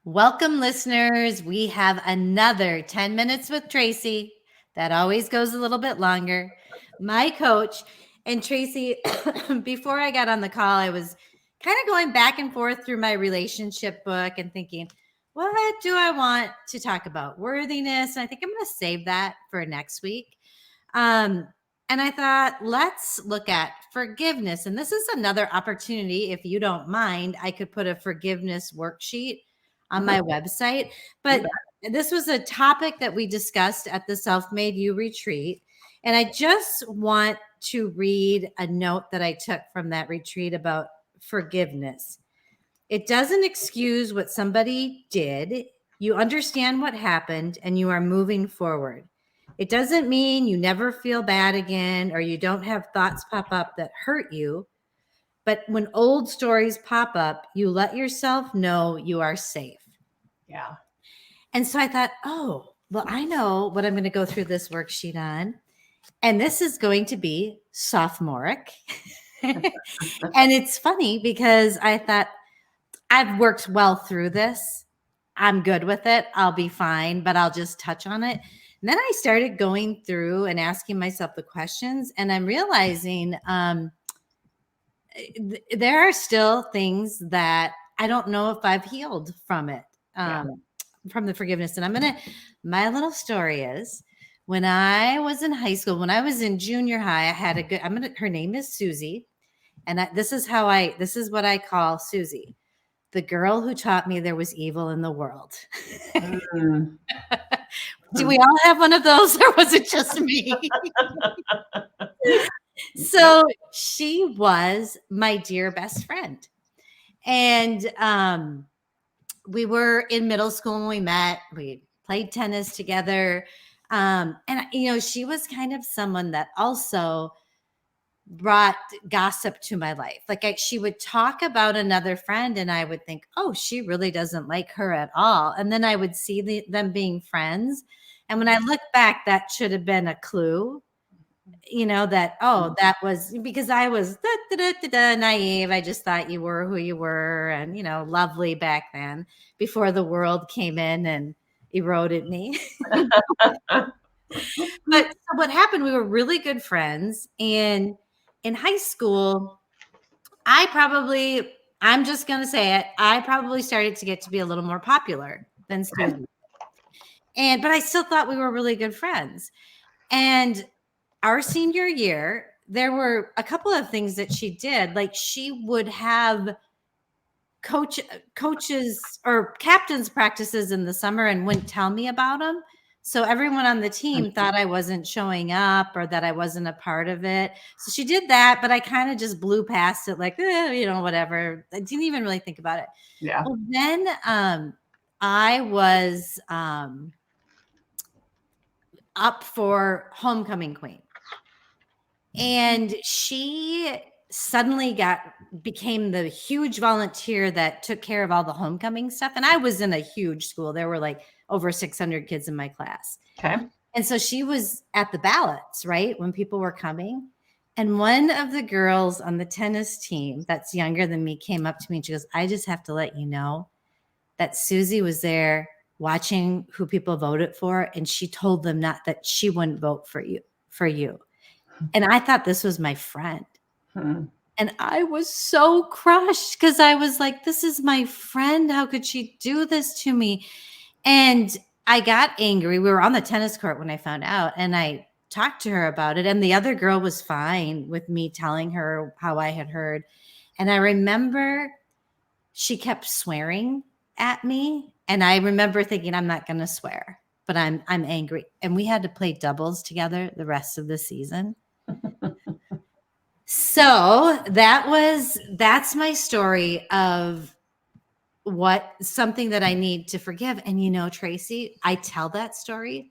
Welcome, listeners. We have another 10 minutes with Tracy. That always goes a little bit longer. My coach and Tracy, before I got on the call, I was kind of going back and forth through my relationship book and thinking, what do I want to talk about? Worthiness. And I think I'm going to save that for next week. And I thought, let's look at forgiveness. And this is another opportunity. If you don't mind, I could put a forgiveness worksheet on my website. But this was a topic that we discussed at the Self-Made You retreat. And I just want to read a note that I took from that retreat about forgiveness. It doesn't excuse what somebody did. You understand what happened and you are moving forward. It doesn't mean you never feel bad again or you don't have thoughts pop up that hurt you. But when old stories pop up, you let yourself know you are safe. Yeah. And so I thought, oh, well, I know what I'm going to go through this worksheet on. And this is going to be sophomoric. And it's funny because I thought I've worked well through this. I'm good with it. I'll be fine, but I'll just touch on it. And then I started going through and asking myself the questions, and I'm realizing there are still things that I don't know if I've healed from it, from the forgiveness. And my little story is when I was in high school, when I was in junior high, I had her name is Susie. And this is what I call Susie, the girl who taught me there was evil in the world. Do we all have one of those, or was it just me? So she was my dear best friend. And we were in middle school when we met. We played tennis together. And, she was kind of someone that also brought gossip to my life. Like she would talk about another friend and I would think, oh, she really doesn't like her at all. And then I would see them being friends. And when I look back, that should have been a clue, that was because I was naive. I just thought you were who you were and, lovely back then before the world came in and eroded me. But so what happened, we were really good friends. And in high school, I'm just going to say it, I probably started to get to be a little more popular than Susie. But I still thought we were really good friends. And our senior year, there were a couple of things that she did. Like she would have coaches or captains practices in the summer and wouldn't tell me about them. So everyone on the team thought I wasn't showing up or that I wasn't a part of it. So she did that, but I kind of just blew past it like, whatever. I didn't even really think about it. Yeah. Well, then I was up for homecoming queen. And she suddenly became the huge volunteer that took care of all the homecoming stuff. And I was in a huge school. There were like over 600 kids in my class. Okay. And so she was at the ballots, right, when people were coming. And one of the girls on the tennis team that's younger than me came up to me and she goes, I just have to let you know that Susie was there watching who people voted for. And she told them that she wouldn't vote for you. And I thought this was my friend. And I was so crushed because I was like, this is my friend. How could she do this to me? And I got angry. We were on the tennis court when I found out, and I talked to her about it. And the other girl was fine with me telling her how I had heard. And I remember she kept swearing at me. And I remember thinking, I'm not going to swear, but I'm angry. And we had to play doubles together the rest of the season. So that's my story of something that I need to forgive. And Tracy, I tell that story.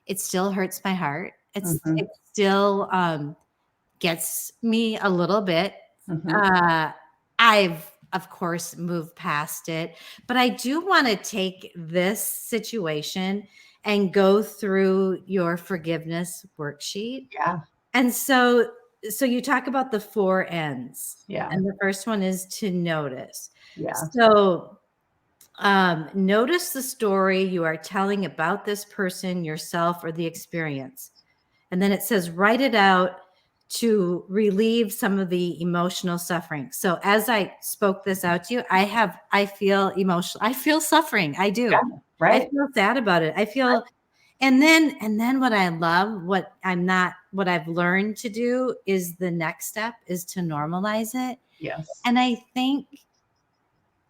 It still hurts my heart. It still gets me a little bit. I've, of course, moved past it, but I do want to take this situation and go through your forgiveness worksheet. Yeah. And so you talk about the 4 N's. Yeah. And the first one is to notice. Yeah. So Notice the story you are telling about this person, yourself, or the experience. And then it says, write it out to relieve some of the emotional suffering. So as I spoke this out to you, I feel emotional. I feel suffering. I do. Yeah, right. I feel sad about it. I feel, and then what I love, what I've learned to do is the next step is to normalize it. Yes. And I think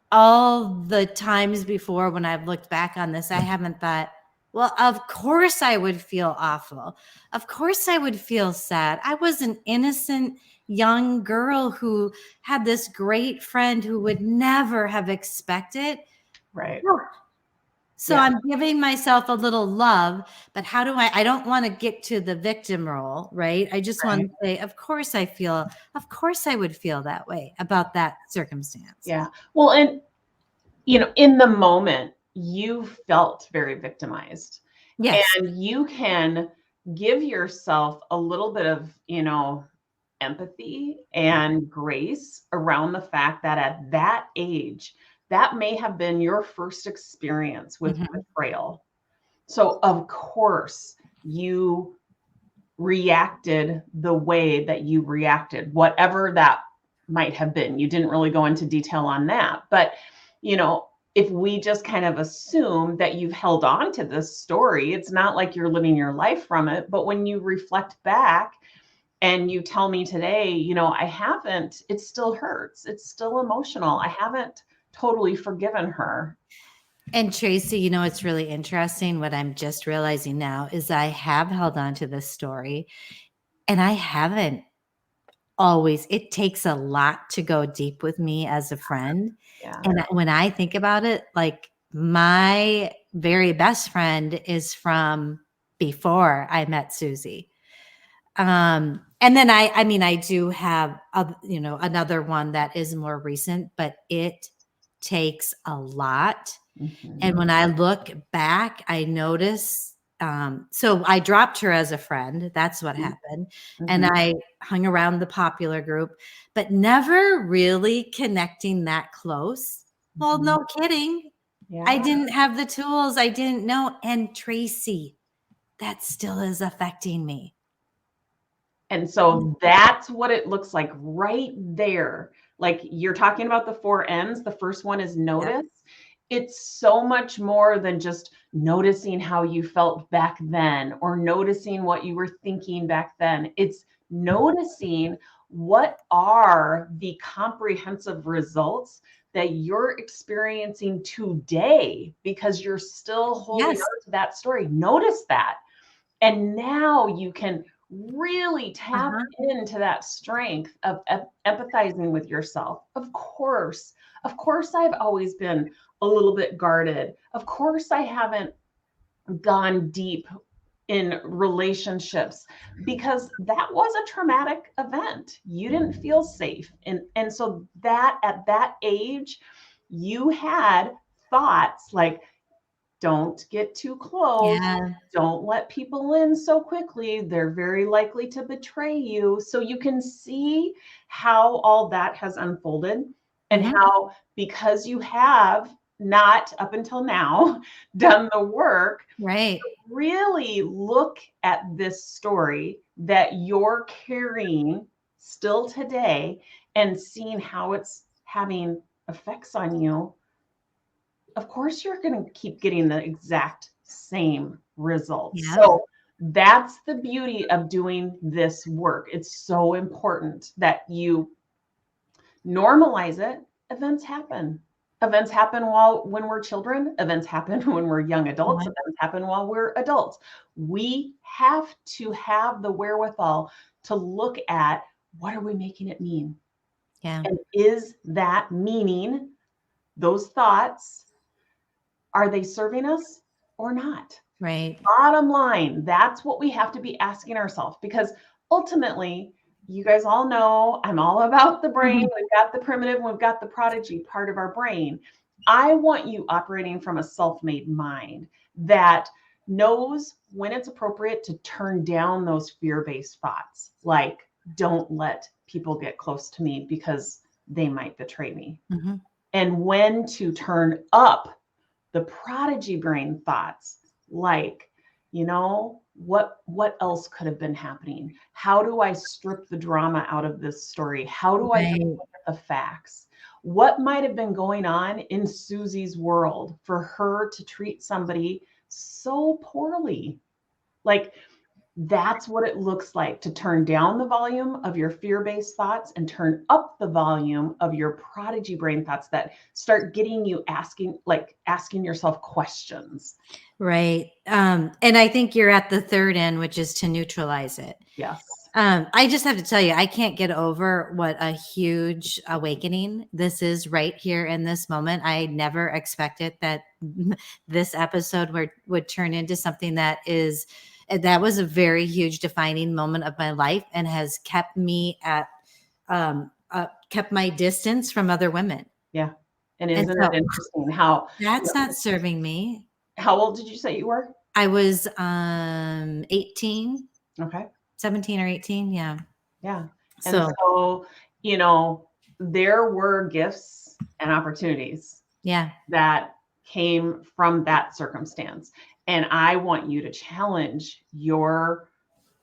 all the times before when I've looked back on this, I haven't thought, well, of course I would feel awful. Of course I would feel sad. I was an innocent young girl who had this great friend who would never have expected. Right. So Yeah. I'm giving myself a little love, but how do I don't want to get to the victim role, right? I just want to say, of course I would feel that way about that circumstance. Yeah. Well, and in the moment, you felt very victimized. Yes. And you can give yourself a little bit of, empathy and grace around the fact that at that age, that may have been your first experience with betrayal. So, of course, you reacted the way that you reacted, whatever that might have been. You didn't really go into detail on that. But, if we just kind of assume that you've held on to this story, it's not like you're living your life from it. But when you reflect back and you tell me today, I haven't, it still hurts. It's still emotional. I haven't totally forgiven her. And Tracy, it's really interesting. What I'm just realizing now is I have held on to this story and I haven't always. It takes a lot to go deep with me as a friend. Yeah. And when I think about it, like my very best friend is from before I met Susie. And then I do have, another one that is more recent, but it takes a lot. And when I look back, I notice, so I dropped her as a friend. That's what happened. And I hung around the popular group, but never really connecting that close. Well, no kidding. Yeah. I didn't have the tools. I didn't know. And Tracy, that still is affecting me. And so that's what it looks like right there. Like you're talking about the 4 N's. The first one is notice. Yep. It's so much more than just noticing how you felt back then or noticing what you were thinking back then. It's noticing what are the comprehensive results that you're experiencing today because you're still holding on to that story. Notice that. And now you can really tap into that strength of empathizing with yourself. Of course, I've always been a little bit guarded. Of course, I haven't gone deep in relationships because that was a traumatic event. You didn't feel safe. And so that at that age, you had thoughts like, don't get too close. Yeah. Don't let people in so quickly. They're very likely to betray you. So you can see how all that has unfolded and how, because you have not up until now done the work, right? Really look at this story that you're carrying still today and seeing how it's having effects on you. Of course, you're going to keep getting the exact same results. Yeah. So that's the beauty of doing this work. It's so important that you normalize it. Events happen. Events happen when we're children. Events happen when we're young adults. Events happen while we're adults. We have to have the wherewithal to look at what are we making it mean? Yeah. And is that meaning, those thoughts, are they serving us or not? Right. Bottom line, that's what we have to be asking ourselves, because ultimately, you guys all know I'm all about the brain. We've got the primitive, we've got the prodigy part of our brain. I want you operating from a self-made mind that knows when it's appropriate to turn down those fear-based thoughts, like don't let people get close to me because they might betray me. And when to turn up the prodigy brain thoughts, like, what else could have been happening? How do I strip the drama out of this story? How do I just look at the facts? What might have been going on in Susie's world for her to treat somebody so poorly? Like, that's what it looks like to turn down the volume of your fear-based thoughts and turn up the volume of your prodigy brain thoughts that start getting you asking yourself questions. Right. And I think you're at the third end, which is to neutralize it. Yes. I just have to tell you, I can't get over what a huge awakening this is right here in this moment. I never expected that this episode would turn into something that was a very huge defining moment of my life and has kept me kept my distance from other women. Yeah. And isn't it interesting how that's not serving me? How old did you say you were? I was 18. Okay. 17 or 18. Yeah. Yeah. And so, there were gifts and opportunities that came from that circumstance. And I want you to challenge your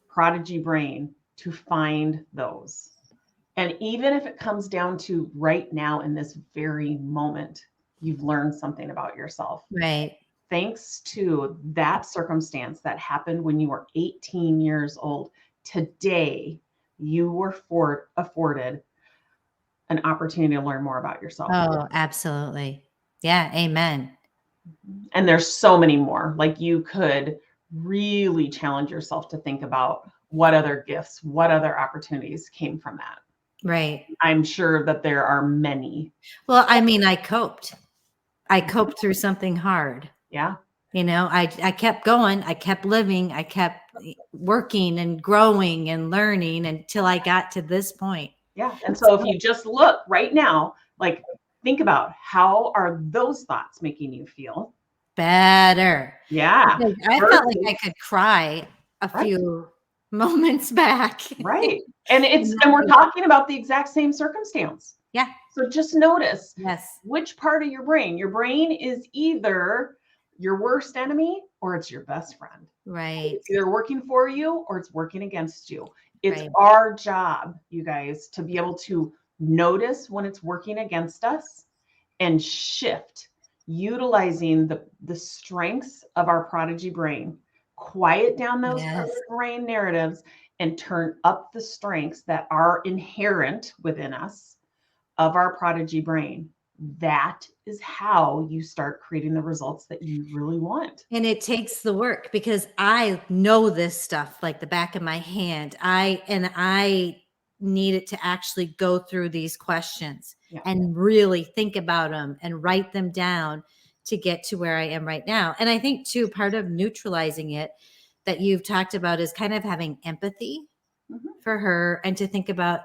prodigy brain to find those. And even if it comes down to right now in this very moment, you've learned something about yourself. Right. Thanks to that circumstance that happened when you were 18 years old, today you were afforded an opportunity to learn more about yourself. Oh, absolutely. Yeah. Amen. And there's so many more. Like, you could really challenge yourself to think about what other gifts, what other opportunities came from that. Right. I'm sure that there are many. Well, I mean, I coped through something hard. Yeah. I kept going. I kept living. I kept working and growing and learning until I got to this point. Yeah. And so if you just look right now, like, think about, how are those thoughts making you feel? Better. Yeah. I felt like I could cry a few moments back. Right. And we're talking about the exact same circumstance. Yeah. So just notice which part of your brain is either your worst enemy or it's your best friend. Right. It's either working for you or it's working against you. It's our job, you guys, to be able to notice when it's working against us and shift, utilizing the strengths of our prodigy brain, quiet down those brain narratives, and turn up the strengths that are inherent within us of our prodigy brain. That is how you start creating the results that you really want. And it takes the work, because I know this stuff like the back of my hand. I needed to actually go through these questions and really think about them and write them down to get to where I am right now. And I think too, part of neutralizing it that you've talked about is kind of having empathy for her, and to think about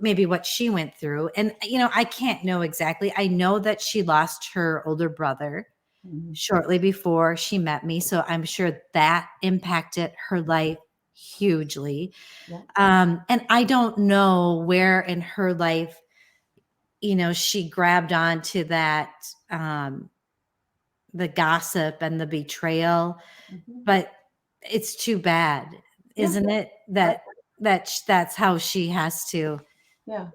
maybe what she went through. And, I can't know exactly. I know that she lost her older brother shortly before she met me. So I'm sure that impacted her life hugely. And I don't know where in her life, she grabbed onto that, the gossip and the betrayal, but it's too bad, isn't it? That's how she has to, Yeah.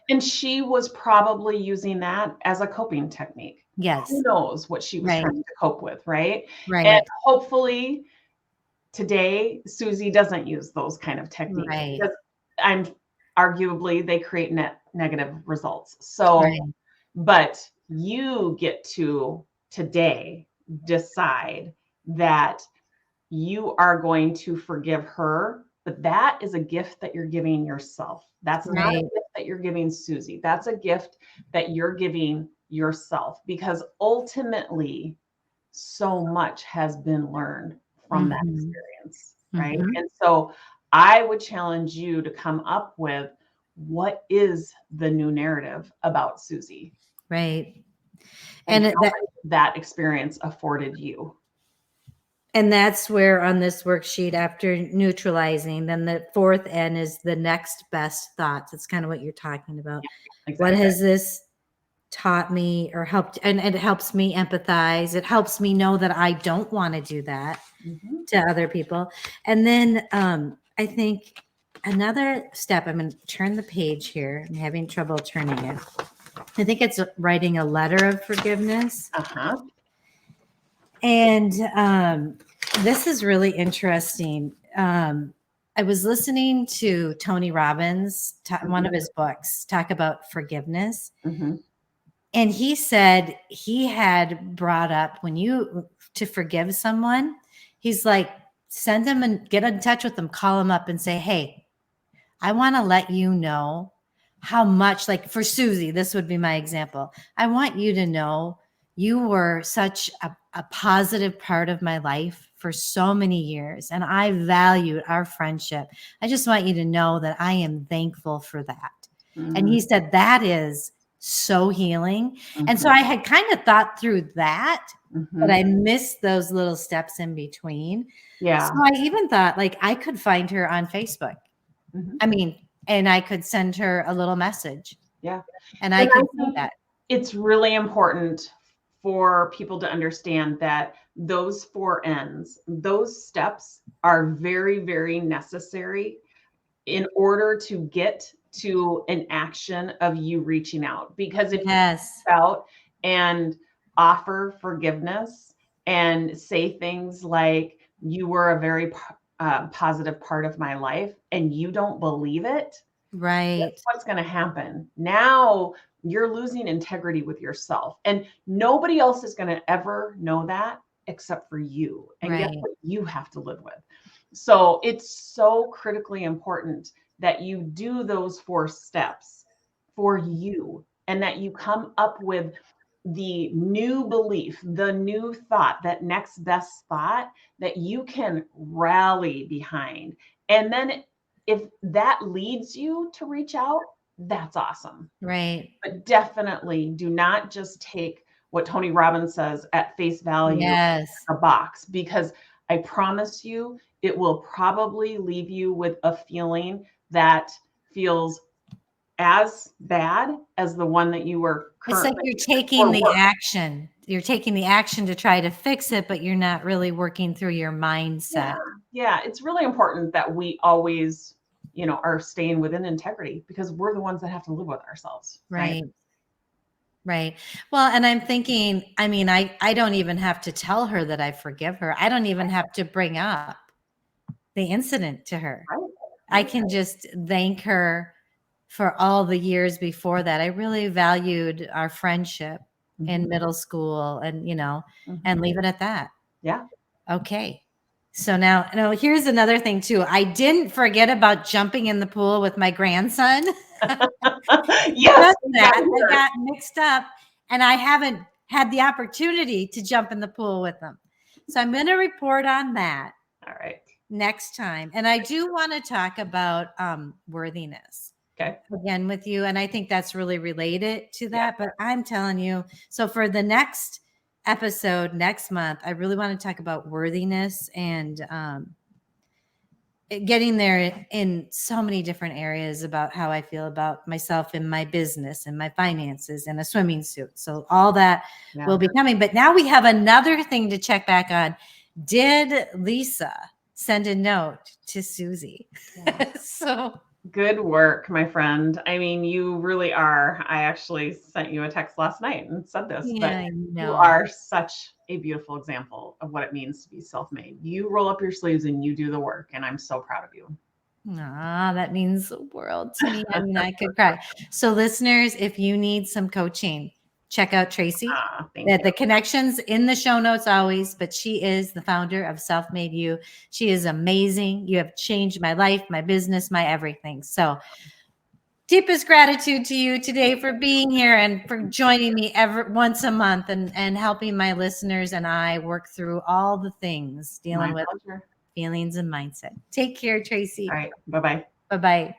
And she was probably using that as a coping technique. Yes. Who knows what she was trying to cope with, right? Right. And hopefully today, Susie doesn't use those kind of techniques. Right. Because arguably they create negative results. So, but you get to today decide that you are going to forgive her, but that is a gift that you're giving yourself. That's not a gift that you're giving Susie. That's a gift that you're giving yourself, because ultimately so much has been learned from that experience, right? And so I would challenge you to come up with, what is the new narrative about Susie? Right. And that experience afforded you. And that's where on this worksheet, after neutralizing, then the fourth N is the next best thoughts. It's kind of what you're talking about. Exactly. What has this taught me or helped, and it helps me empathize. It helps me know that I don't want to do that to other people. And then I think another step, I'm going to turn the page here. I'm having trouble turning it. I think it's writing a letter of forgiveness. And this is really interesting. I was listening to Tony Robbins, one of his books, talk about forgiveness. And he said he had brought up to forgive someone, he's like, send them and get in touch with them, call them up and say, hey, I want to let you know how much, like for Susie, this would be my example. I want you to know you were such a positive part of my life for so many years, and I valued our friendship. I just want you to know that I am thankful for that. And he said that is so healing. And so I had kind of thought through that, but I missed those little steps in between. Yeah. So I even thought like I could find her on Facebook. I mean, and I could send her a little message. Yeah. And I could do that. It's really important for people to understand that those 4 N's, those steps are very, very necessary in order to get to an action of you reaching out. Because if you reach out and offer forgiveness and say things like, you were a very positive part of my life, and you don't believe it, that's what's going to happen. Now you're losing integrity with yourself, and nobody else is going to ever know that except for you. And guess what you have to live with. So it's so critically important that you do those 4 steps for you, and that you come up with the new belief, the new thought, that next best thought that you can rally behind. And then if that leads you to reach out, that's awesome. Right. But definitely do not just take what Tony Robbins says at face value, a box, because I promise you, it will probably leave you with a feeling that feels as bad as the one that you were currently. It's like you're taking the action. You're taking the action to try to fix it, but you're not really working through your mindset. Yeah. It's really important that we always, are staying within integrity, because we're the ones that have to live with ourselves. Right. Well, and I'm thinking, I mean, I don't even have to tell her that I forgive her. I don't even have to bring up the incident to her. I can just thank her for all the years before that. I really valued our friendship in middle school, and, and leave it at that. Yeah. Okay. So now, here's another thing too. I didn't forget about jumping in the pool with my grandson. Yes. I got mixed up, and I haven't had the opportunity to jump in the pool with them. So I'm going to report on that. All right. Next time. And I do want to talk about worthiness. Okay. Again with you. And I think that's really related to that. But I'm telling you, so for the next episode next month, I really want to talk about worthiness and getting there in so many different areas about how I feel about myself and my business and my finances and a swimming suit. So all that will be coming. But now we have another thing to check back on. Did Lesa send a note to Susie? So good work, my friend. I mean, you really are. I actually sent you a text last night and said this, but you are such a beautiful example of what it means to be self-made. You roll up your sleeves and you do the work, and I'm so proud of you. That means the world to me. I mean, I could cry. So listeners, if you need some coaching, check out Tracy. The connections in the show notes always, but she is the founder of Self-Made You. She is amazing. You have changed my life, my business, my everything. So deepest gratitude to you today for being here and for joining me once a month and helping my listeners and I work through all the things dealing with feelings and mindset. Take care, Tracy. All right. Bye-bye. Bye-bye.